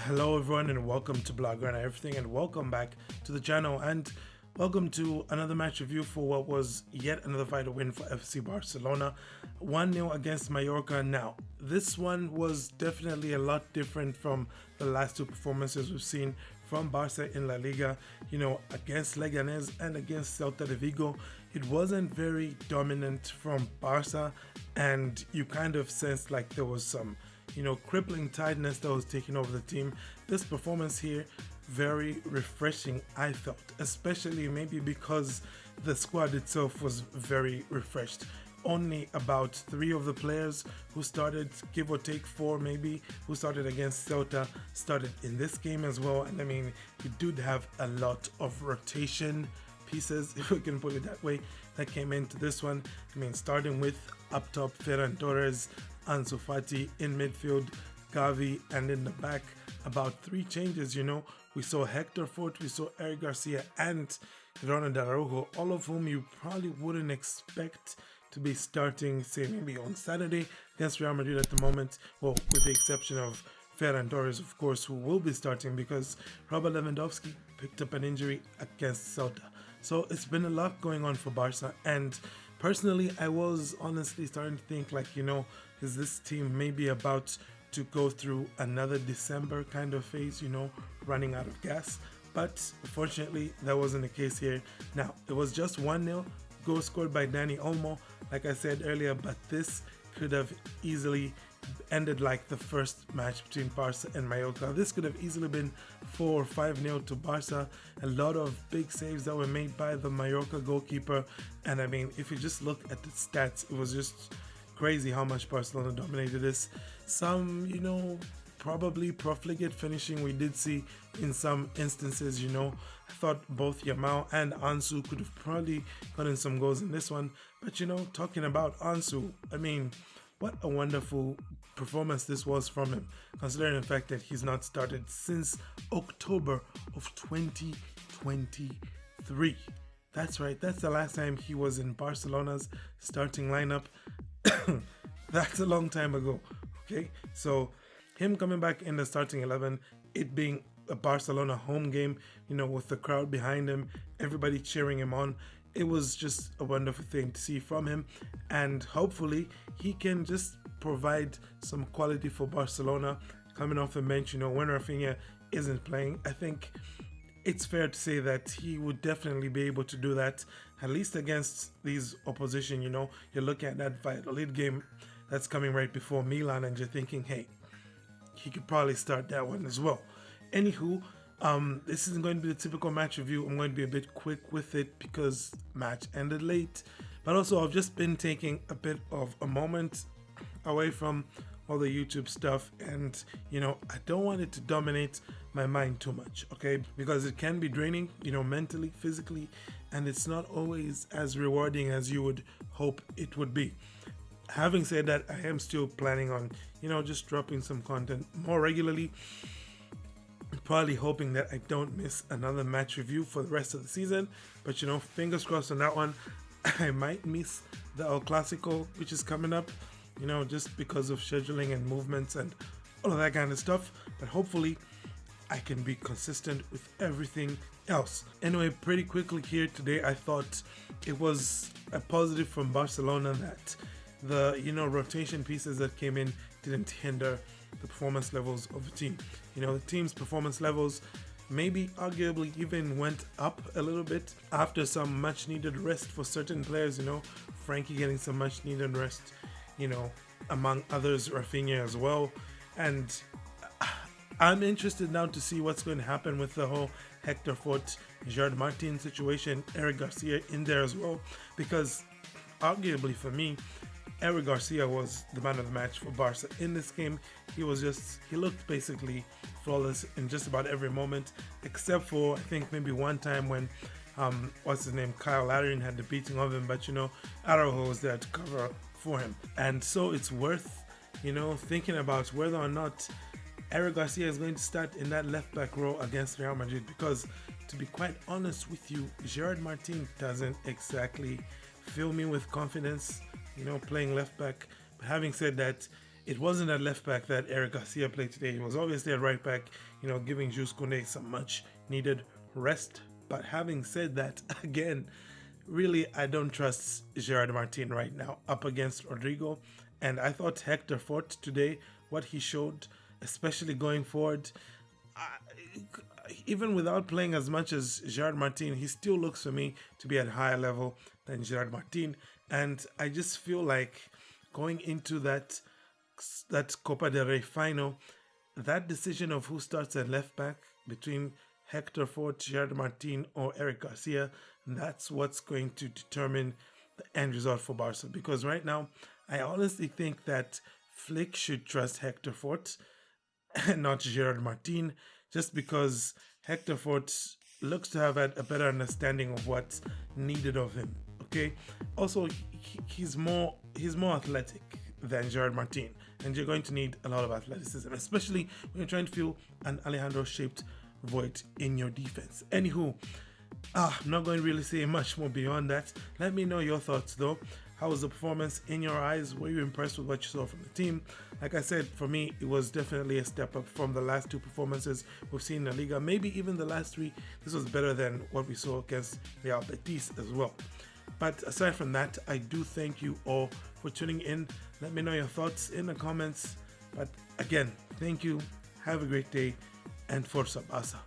Hello everyone and welcome to Blogger and Everything, and welcome back to the channel, and welcome to another match review for what was yet another vital win for FC Barcelona. 1-0 against Mallorca. Now this one was definitely a lot different from the last two performances we've seen from Barca in La Liga. Against Leganés and against Celta de Vigo, it wasn't very dominant from Barca, and you kind of sensed like there was some crippling tiredness that was taking over the team. This performance here, very refreshing, I felt, especially maybe because the squad itself was very refreshed. Only about 3 of the players who started, give or take 4 maybe, who started against Celta, started in this game as well. And I mean, we did have a lot of rotation pieces, if we can put it that way, that came into this one. I mean, starting with up top, Ferran Torres, Ansu Fati in midfield, Gavi, and in the back, about 3 changes. We saw Hector Fort, we saw Eric Garcia, and Ronald Araujo, all of whom you probably wouldn't expect to be starting, say maybe on Saturday against Real Madrid at the moment. Well, with the exception of Ferran Torres, of course, who will be starting because Robert Lewandowski picked up an injury against Celta. So it's been a lot going on for Barca, and personally, I was honestly starting to think like, is this team maybe about to go through another December kind of phase, running out of gas? But fortunately, that wasn't the case here. Now, it was just 1-0, goal scored by Dani Olmo, like I said earlier, but this could have easily ended like the first match between Barca and Mallorca. This could have easily been 4 or 5-0 to Barca. A lot of big saves that were made by the Mallorca goalkeeper, and I mean, if you just look at the stats, it was just crazy how much Barcelona dominated this. Some, probably profligate finishing we did see in some instances. I thought both Yamal and Ansu could have probably gotten some goals in this one, but talking about Ansu, I mean, what a wonderful performance this was from him, considering the fact that he's not started since October of 2023. That's right, that's the last time he was in Barcelona's starting lineup. That's a long time ago, okay? So him coming back in the starting 11, it being a Barcelona home game, with the crowd behind him, everybody cheering him on, it was just a wonderful thing to see from him, and hopefully he can just provide some quality for Barcelona coming off the bench. When Rafinha isn't playing, I think it's fair to say that he would definitely be able to do that, at least against these opposition. You're looking at that Valladolid game that's coming right before Milan, and you're thinking, hey, he could probably start that one as well. Anywho, this isn't going to be the typical match review. I'm going to be a bit quick with it because match ended late, but also I've just been taking a bit of a moment away from all the YouTube stuff, and I don't want it to dominate my mind too much, okay, because it can be draining, mentally, physically, and it's not always as rewarding as you would hope it would be. Having said that, I am still planning on just dropping some content more regularly, probably hoping that I don't miss another match review for the rest of the season. But fingers crossed on that one. I might miss the El Clasico, which is coming up, just because of scheduling and movements and all of that kind of stuff, but hopefully I can be consistent with everything else. Anyway, pretty quickly here today, I thought it was a positive from Barcelona that the rotation pieces that came in didn't hinder the performance levels of the team. The team's performance levels maybe arguably even went up a little bit after some much needed rest for certain players. Frankie getting some much needed rest, among others, Rafinha as well. And I'm interested now to see what's going to happen with the whole Hector Fort, Gerard Martin situation, Eric Garcia in there as well, because arguably for me, Eric Garcia was the man of the match for Barca in this game. He looked basically flawless in just about every moment, except for I think maybe one time when Kyle Larin had the beating of him, but Araujo was there to cover for him. And so it's worth thinking about whether or not Eric Garcia is going to start in that left back row against Real Madrid, because to be quite honest with you, Gerard Martin doesn't exactly fill me with confidence playing left back. But having said that, it wasn't at left back that Eric Garcia played today. He was obviously at right back, giving Jules Koundé some much needed rest. But having said that, again, really, I don't trust Gerard Martin right now up against Rodrigo. And I thought Hector Fort today, what he showed, especially going forward, even without playing as much as Gerard Martin, he still looks for me to be at a higher level than Gerard Martin. And I just feel like going into that Copa del Rey final, that decision of who starts at left back between Hector Fort, Gerard Martin, or Eric Garcia, that's what's going to determine the end result for Barca. Because right now, I honestly think that Flick should trust Hector Fort and not Gerard Martin, just because Hector Fort looks to have had a better understanding of what's needed of him. Okay. Also, he's more athletic than Gerard Martin, and you're going to need a lot of athleticism, especially when you're trying to fill an Alejandro-shaped void in your defense. Anywho, I'm not going to really say much more beyond that. Let me know your thoughts though. How was the performance in your eyes? Were you impressed with what you saw from the team? Like I said, for me, it was definitely a step up from the last two performances we've seen in the Liga. Maybe even the last three. This was better than what we saw against Real Betis as well. But aside from that, I do thank you all for tuning in. Let me know your thoughts in the comments. But again, thank you. Have a great day, and Forza Barça.